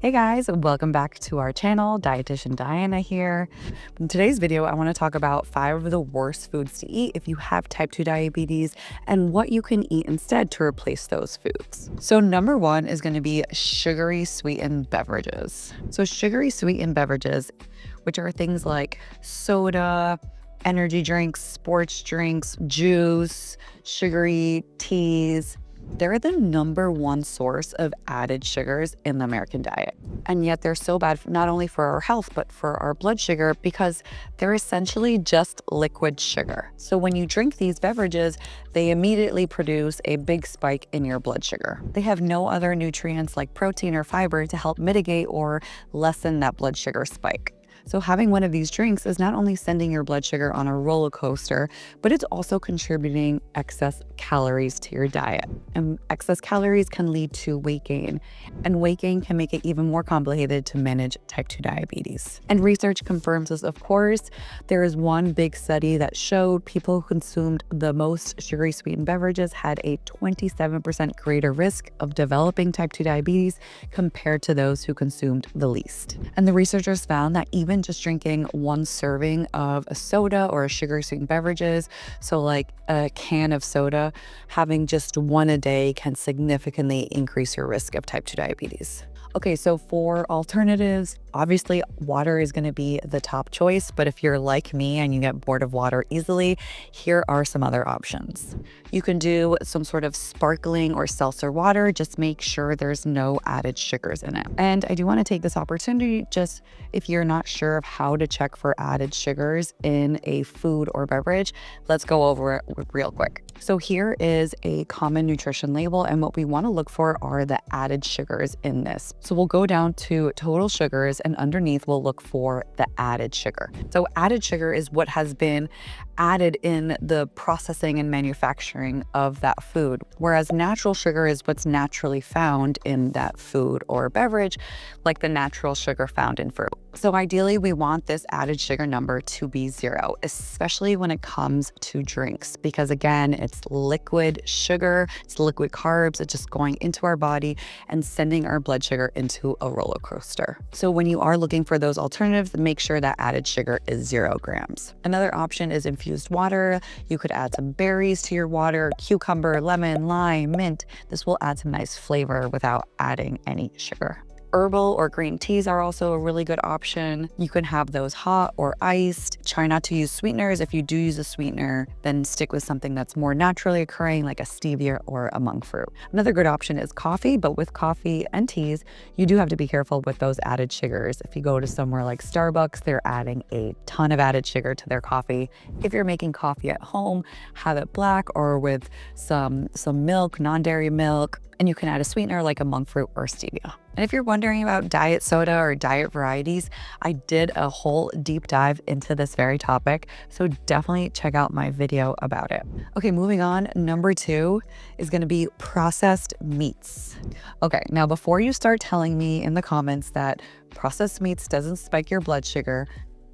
Hey guys, welcome back to our channel. Dietitian Diana here. In today's video, I want to talk about 5 of the worst foods to eat if you have type 2 diabetes and what you can eat instead to replace those foods. So number 1 is going to be sugary sweetened beverages. So sugary sweetened beverages, which are things like soda, energy drinks, sports drinks, juice, sugary teas, they're the number 1 source of added sugars in the American diet. And yet they're so bad, not only for our health, but for our blood sugar, because they're essentially just liquid sugar. So when you drink these beverages, they immediately produce a big spike in your blood sugar. They have no other nutrients like protein or fiber to help mitigate or lessen that blood sugar spike. So having one of these drinks is not only sending your blood sugar on a roller coaster, but it's also contributing excess calories to your diet. And excess calories can lead to weight gain, and weight gain can make it even more complicated to manage type 2 diabetes. And research confirms this, of course. There is one big study that showed people who consumed the most sugary sweetened beverages had a 27% greater risk of developing type 2 diabetes compared to those who consumed the least. And the researchers found that even just drinking 1 serving of a soda or a sugar sweetened beverages, so like a can of soda, having just 1 a day can significantly increase your risk of type 2 diabetes. Okay, so for alternatives, obviously water is going to be the top choice, but if you're like me and you get bored of water easily, here are some other options. You can do some sort of sparkling or seltzer water, just make sure there's no added sugars in it. And I do want to take this opportunity, just if you're not sure of how to check for added sugars in a food or beverage, let's go over it real quick. So here is a common nutrition label, and what we want to look for are the added sugars in this. So we'll go down to total sugars, and underneath we'll look for the added sugar. So added sugar is what has been added in the processing and manufacturing of that food, whereas natural sugar is what's naturally found in that food or beverage, like the natural sugar found in fruit. So ideally, we want this added sugar number to be 0, especially when it comes to drinks, because again, it's liquid sugar, it's liquid carbs, it's just going into our body and sending our blood sugar into a roller coaster. So when you are looking for those alternatives, make sure that added sugar is 0 grams. Another option is infused water. You could add some berries to your water, cucumber, lemon, lime, mint. This will add some nice flavor without adding any sugar. Herbal or green teas are also a really good option. You can have those hot or iced. Try not to use sweeteners. If you do use a sweetener, then stick with something that's more naturally occurring, like a stevia or a monk fruit. Another good option is coffee, but with coffee and teas, you do have to be careful with those added sugars. If you go to somewhere like Starbucks, they're adding a ton of added sugar to their coffee. If you're making coffee at home, have it black or with some milk, non-dairy milk, and you can add a sweetener like a monk fruit or stevia. And if you're wondering about diet soda or diet varieties, I did a whole deep dive into this very topic, so definitely check out my video about it. Okay, moving on, number 2 is going to be processed meats. Okay, now before you start telling me in the comments that processed meats doesn't spike your blood sugar,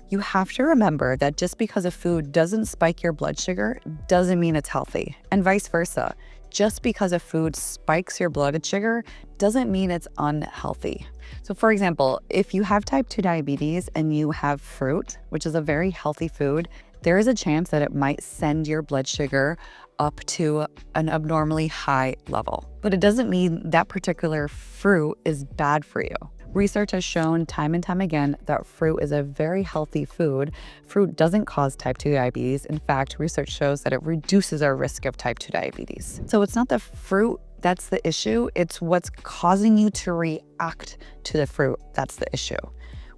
you have to remember that just because a food doesn't spike your blood sugar doesn't mean it's healthy, and vice versa. Just because a food spikes your blood sugar doesn't mean it's unhealthy. So for example, if you have type 2 diabetes and you have fruit, which is a very healthy food, there is a chance that it might send your blood sugar up to an abnormally high level. But it doesn't mean that particular fruit is bad for you. Research has shown time and time again that fruit is a very healthy food. Fruit doesn't cause type 2 diabetes. In fact, research shows that it reduces our risk of type 2 diabetes. So it's not the fruit that's the issue, it's what's causing you to react to the fruit that's the issue,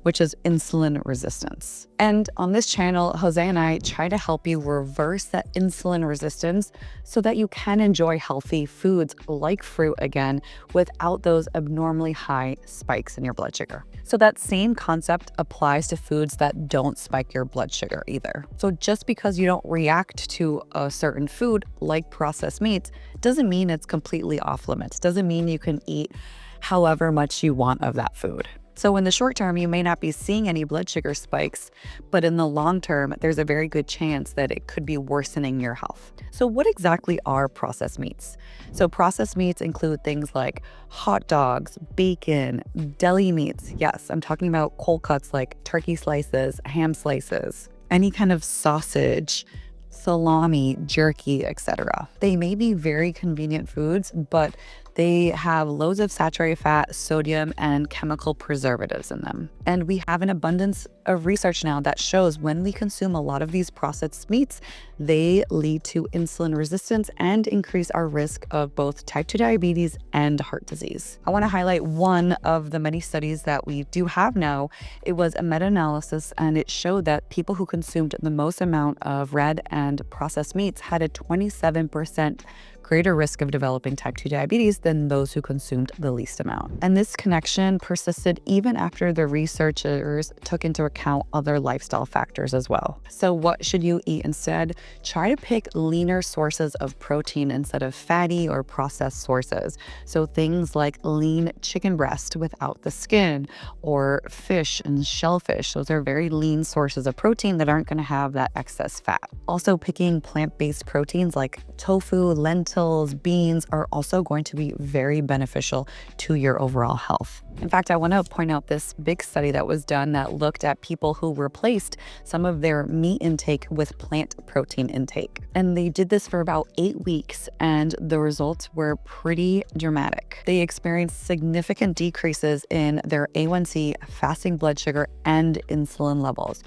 which is insulin resistance. And on this channel, Jose and I try to help you reverse that insulin resistance so that you can enjoy healthy foods like fruit again without those abnormally high spikes in your blood sugar. So that same concept applies to foods that don't spike your blood sugar either. So just because you don't react to a certain food like processed meats doesn't mean it's completely off limits. Doesn't mean you can eat however much you want of that food. So in the short term, you may not be seeing any blood sugar spikes, but in the long term, there's a very good chance that it could be worsening your health. So what exactly are processed meats? So processed meats include things like hot dogs, bacon, deli meats. Yes, I'm talking about cold cuts like turkey slices, ham slices, any kind of sausage, salami, jerky, etc. They may be very convenient foods, but they have loads of saturated fat, sodium, and chemical preservatives in them. And we have an abundance of research now that shows when we consume a lot of these processed meats, they lead to insulin resistance and increase our risk of both type 2 diabetes and heart disease. I want to highlight one of the many studies that we do have now. It was a meta-analysis, and it showed that people who consumed the most amount of red and processed meats had a 27% greater risk of developing type 2 diabetes than those who consumed the least amount. And this connection persisted even after the researchers took into account other lifestyle factors as well. So what should you eat instead? Try to pick leaner sources of protein instead of fatty or processed sources. So things like lean chicken breast without the skin, or fish and shellfish. Those are very lean sources of protein that aren't going to have that excess fat. Also, picking plant-based proteins like tofu, lentils, beans are also going to be very beneficial to your overall health. In fact, I want to point out this big study that was done that looked at people who replaced some of their meat intake with plant protein intake. And they did this for about 8 weeks, and the results were pretty dramatic. They experienced significant decreases in their A1C, fasting blood sugar, and insulin levels,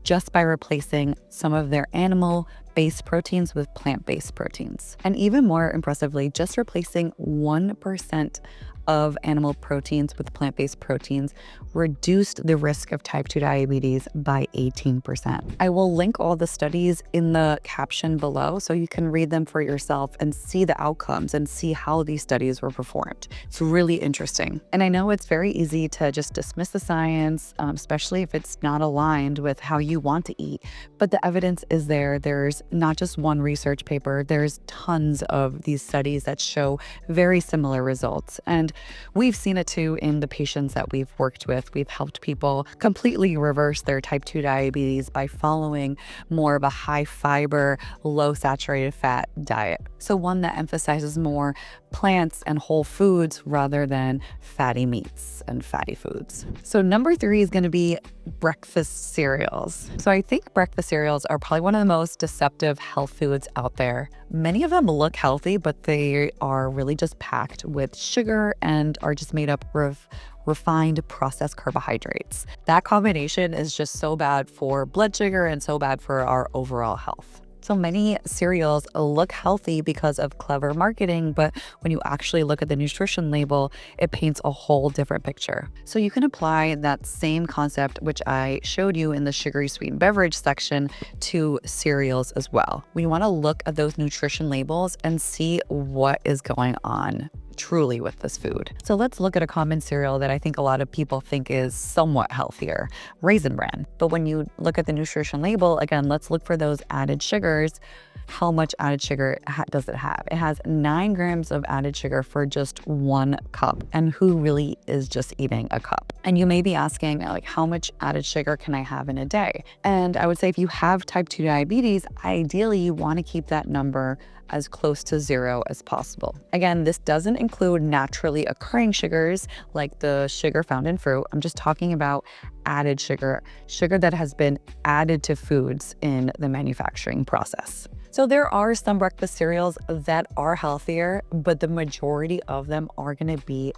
just by replacing some of their animal-based proteins with plant-based proteins. And even more impressively, just replacing 1% of animal proteins with plant-based proteins reduced the risk of type 2 diabetes by 18%. I will link all the studies in the caption below so you can read them for yourself and see the outcomes and see how these studies were performed. It's really interesting. And I know it's very easy to just dismiss the science, especially if it's not aligned with how you want to eat, but the evidence is there. There's not just one research paper, there's tons of these studies that show very similar results. And we've seen it too in the patients that we've worked with. We've helped people completely reverse their type 2 diabetes by following more of a high fiber, low saturated fat diet. So one that emphasizes more plants and whole foods rather than fatty meats and fatty foods. So number 3 is going to be breakfast cereals. So I think breakfast cereals are probably one of the most deceptive health foods out there. Many of them look healthy, but they are really just packed with sugar and are just made up of refined processed carbohydrates. That combination is just so bad for blood sugar and so bad for our overall health. So many cereals look healthy because of clever marketing, but when you actually look at the nutrition label, it paints a whole different picture. So you can apply that same concept, which I showed you in the sugary sweetened beverage section, to cereals as well. We want to look at those nutrition labels and see what is going on truly with this food. So let's look at a common cereal that I think a lot of people think is somewhat healthier, Raisin Bran. But when you look at the nutrition label, again, let's look for those added sugars. How much added sugar does it have? It has 9 grams of added sugar for just 1 cup. And who really is just eating a cup? And you may be asking, like, how much added sugar can I have in a day? And I would say if you have type 2 diabetes, ideally you want to keep that number as close to 0 as possible. Again, this doesn't include naturally occurring sugars like the sugar found in fruit. I'm just talking about added sugar, sugar that has been added to foods in the manufacturing process. So there are some breakfast cereals that are healthier, but the majority of them are going to be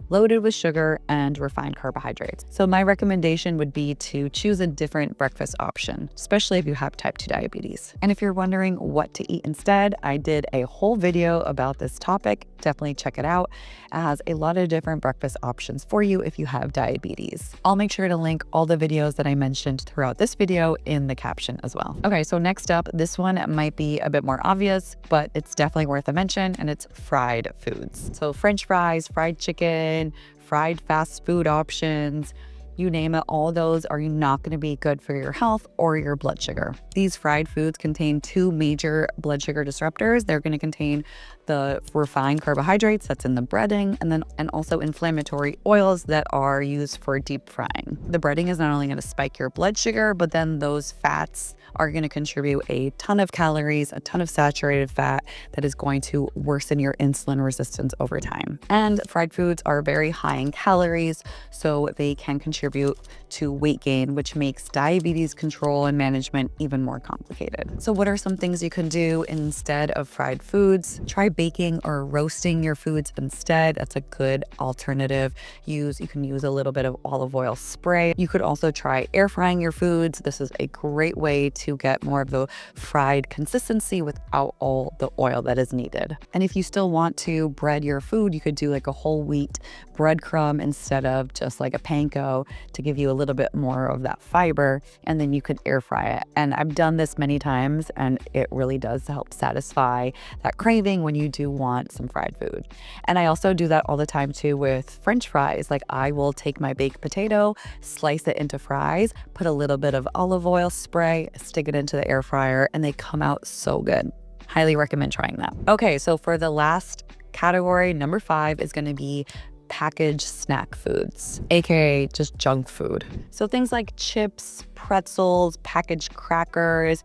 loaded with sugar and refined carbohydrates. So my recommendation would be to choose a different breakfast option, especially if you have type 2 diabetes. And if you're wondering what to eat instead, I did a whole video about this topic. Definitely check it out. It has a lot of different breakfast options for you if you have diabetes. I'll make sure to link all the videos that I mentioned throughout this video in the caption as well. Okay, so next up, this one might be a bit more obvious, but it's definitely worth a mention, and it's fried foods. So French fries, fried chicken, fried fast food options, you name it, all those are not going to be good for your health or your blood sugar. These fried foods contain 2 major blood sugar disruptors. They're going to contain the refined carbohydrates that's in the breading, and also inflammatory oils that are used for deep frying. The breading is not only going to spike your blood sugar, but then those fats are going to contribute a ton of calories, a ton of saturated fat that is going to worsen your insulin resistance over time. And fried foods are very high in calories, so they can contribute to weight gain, which makes diabetes control and management even more complicated. So what are some things you can do instead of fried foods? Try baking or roasting your foods instead. That's a good alternative. You can use a little bit of olive oil spray. You could also try air frying your foods. This is a great way to get more of the fried consistency without all the oil that is needed. And if you still want to bread your food, you could do like a whole wheat breadcrumb instead of just like a panko to give you a little bit more of that fiber, and then you could air fry it. And I've done this many times, and it really does help satisfy that craving when you do want some fried food. And I also do that all the time too with French fries. Like I will take my baked potato, slice it into fries, put a little bit of olive oil spray, stick it into the air fryer, and they come out so good. Highly recommend trying that. Okay, so for the last category, number 5 is going to be packaged snack foods, aka just junk food. So things like chips, pretzels, packaged crackers,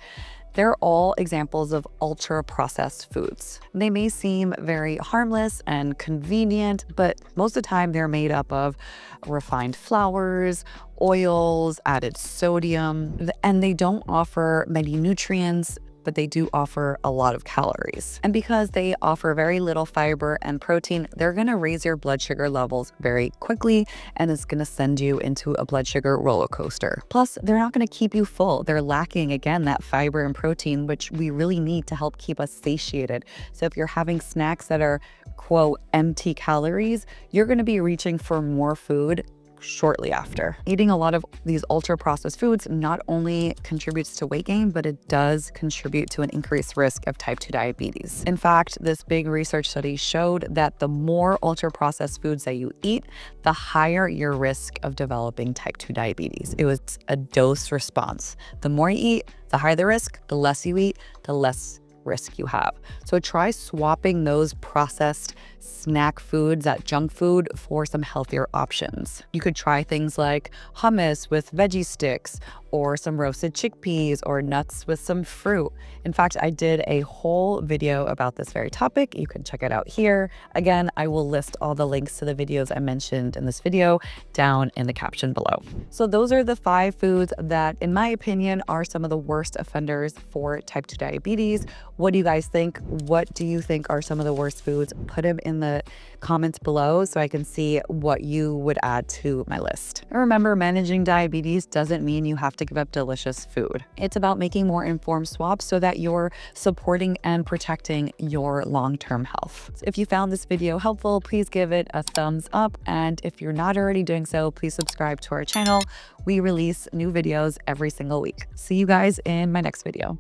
they're all examples of ultra-processed foods. They may seem very harmless and convenient, but most of the time they're made up of refined flours, oils, added sodium, and they don't offer many nutrients, but they do offer a lot of calories. And because they offer very little fiber and protein, they're gonna raise your blood sugar levels very quickly, and it's gonna send you into a blood sugar roller coaster. Plus, they're not gonna keep you full. They're lacking, again, that fiber and protein, which we really need to help keep us satiated. So if you're having snacks that are, quote, empty calories, you're gonna be reaching for more food shortly after. Eating a lot of these ultra-processed foods not only contributes to weight gain, but it does contribute to an increased risk of type 2 diabetes. In fact, this big research study showed that the more ultra-processed foods that you eat, the higher your risk of developing type 2 diabetes. It was a dose response. The more you eat, the higher the risk. The less you eat, the less risk you have. So try swapping those processed snack foods, that junk food, for some healthier options. You could try things like hummus with veggie sticks, or some roasted chickpeas, or nuts with some fruit. In fact, I did a whole video about this very topic. You can check it out here. Again, I will list all the links to the videos I mentioned in this video down in the caption below. So those are the 5 foods that, in my opinion, are some of the worst offenders for type 2 diabetes. What do you guys think? What do you think are some of the worst foods? Put them in the comments below so I can see what you would add to my list. And remember, managing diabetes doesn't mean you have to give up delicious food. It's about making more informed swaps so that you're supporting and protecting your long-term health. If you found this video helpful, please give it a thumbs up. And if you're not already doing so, please subscribe to our channel. We release new videos every single week. See you guys in my next video.